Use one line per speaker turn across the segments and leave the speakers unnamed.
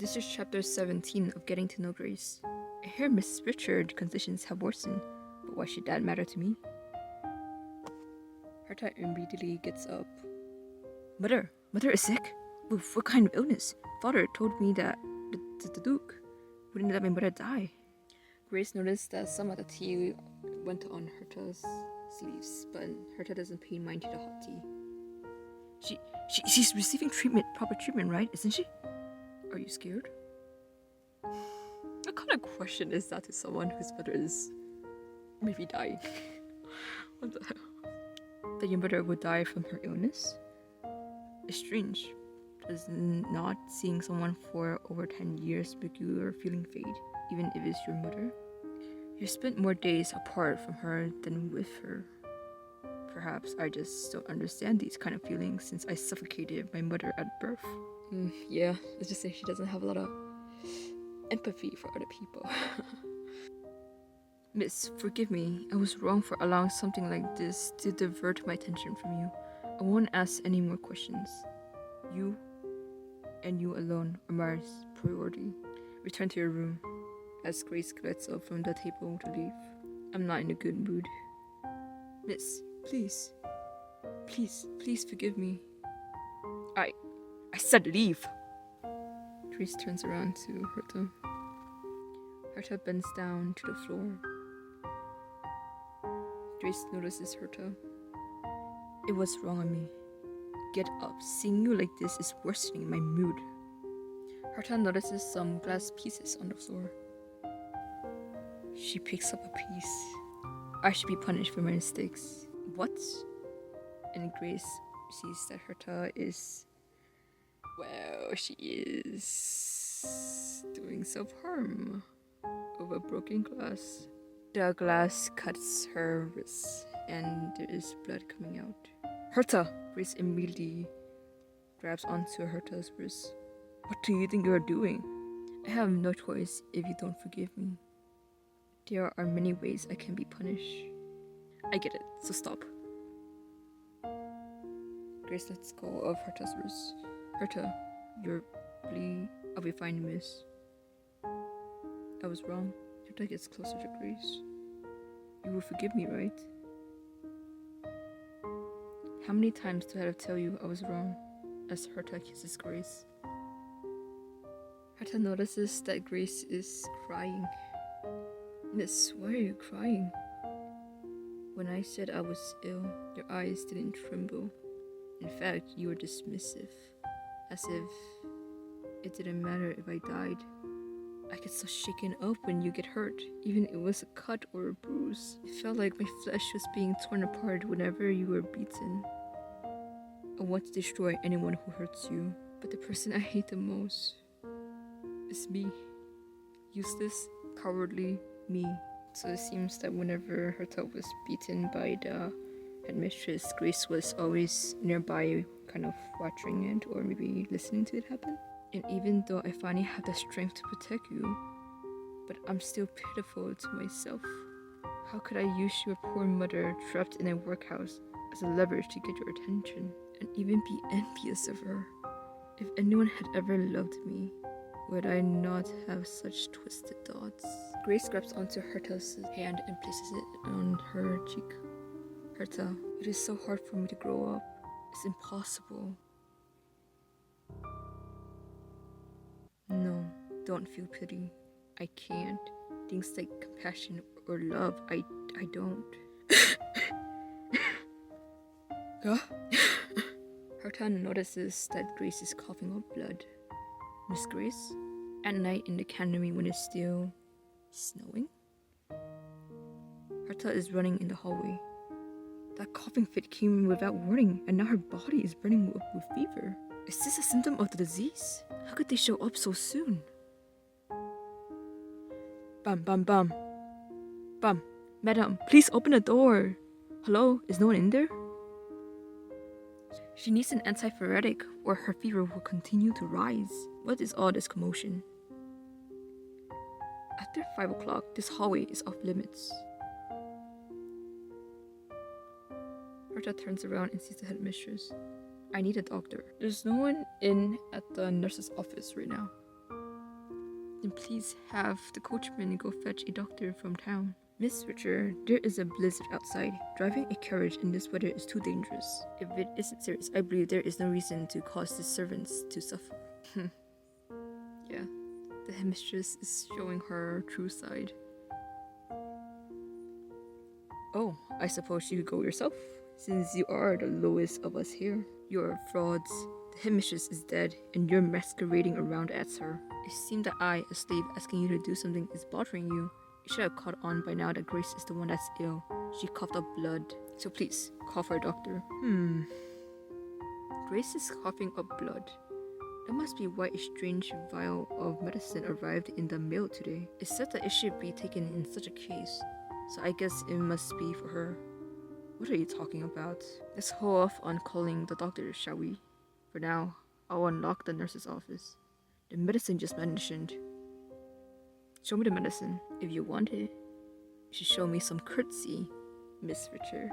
This is chapter 17 of Getting to Know Grace. I hear Miss Richard's conditions have worsened, but why should that matter to me? Herta immediately gets up. Mother is sick? What kind of illness? Father told me that the Duke wouldn't let my mother die. Grace noticed that some of the tea went on Herta's sleeves, but Herta doesn't pay mind to the hot tea. She's receiving proper treatment, right? Isn't she? Are you scared? What kind of question is that to someone whose mother is maybe dying? What the hell? That your mother would die from her illness? It's strange. Does not seeing someone for over 10 years make your feeling fade, even if it's your mother? You spent more days apart from her than with her. Perhaps I just don't understand these kind of feelings since I suffocated my mother at birth. Yeah, let's just say she doesn't have a lot of empathy for other people. Miss, forgive me. I was wrong for allowing something like this to divert my attention from you. I won't ask any more questions. You, and you alone, are my priority. Return to your room. As Grace gets up from the table to leave. I'm not in a good mood. Miss, please forgive me. I said leave. Grace turns around to Herta. Herta bends down to the floor. Grace notices Herta. It was wrong on me. Get up. Seeing you like this is worsening my mood. Herta notices some glass pieces on the floor. She picks up a piece. I should be punished for my mistakes. What? And Grace sees that Herta is... Well, she is doing self-harm over broken glass. The glass cuts her wrist and there is blood coming out. Herta! Grace immediately grabs onto Herta's wrist. What do you think you are doing? I have no choice if you don't forgive me. There are many ways I can be punished. I get it, so stop. Grace lets go of Herta's wrist. Herta, you're bleeding. I'll be fine, miss. I was wrong. Herta gets closer to Grace. You will forgive me, right? How many times do I have to tell you I was wrong? As Herta kisses Grace. Herta notices that Grace is crying. Miss, why are you crying? When I said I was ill, your eyes didn't tremble. In fact, you were dismissive. As if it didn't matter if I died. I get so shaken up when you get hurt, even if it was a cut or a bruise. It felt like my flesh was being torn apart whenever you were beaten. I want to destroy anyone who hurts you, but the person I hate the most is me. Useless, cowardly me. So it seems that whenever Herta was beaten by the headmistress, Grace was always nearby, kind of watching it or maybe listening to it happen. And even though I finally have the strength to protect you, but I'm still pitiful to myself. How could I use your poor mother trapped in a workhouse as a leverage to get your attention and even be envious of her? If anyone had ever loved me, would I not have such twisted thoughts? Grace grabs onto Herta's hand and places it on her cheek. Herta, it is so hard for me to grow up. It's impossible. No, don't feel pity. I can't. Things like compassion or love, I don't. Herta notices that Grace is coughing up blood. Miss Grace? At night in the cannery when it's still snowing? Herta is running in the hallway. That coughing fit came without warning, and now her body is burning with fever. Is this a symptom of the disease? How could they show up so soon? Bam, bam, bam. Bam. Madam, please open the door. Hello, is no one in there? She needs an antipyretic or her fever will continue to rise. What is all this commotion? After 5 o'clock, this hallway is off limits. Herta turns around and sees the headmistress. I need a doctor. There's no one in at the nurse's office right now. Then please have the coachman go fetch a doctor from town. Miss Richard, there is a blizzard outside. Driving a carriage in this weather is too dangerous. If it isn't serious, I believe there is no reason to cause the servants to suffer. Yeah, the headmistress is showing her true side. Oh, I suppose you could go yourself, since you are the lowest of us here. You are frauds. The headmistress is dead, and you're masquerading around as her. It seems that I, a slave asking you to do something, is bothering you. You should have caught on by now that Grace is the one that's ill. She coughed up blood. So please, call for a doctor. Grace is coughing up blood. That must be why a strange vial of medicine arrived in the mail today. It said that it should be taken in such a case. So I guess it must be for her. What are you talking about? Let's hold off on calling the doctor, shall we? For now, I'll unlock the nurse's office. The medicine just mentioned. Show me the medicine. If you want it, you should show me some courtesy, Miss Richard.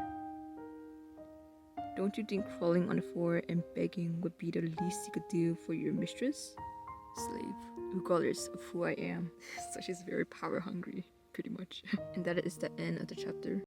Don't you think crawling on the floor and begging would be the least you could do for your mistress? Slave, regardless of who I am. So she's very power hungry, pretty much. And that is the end of the chapter.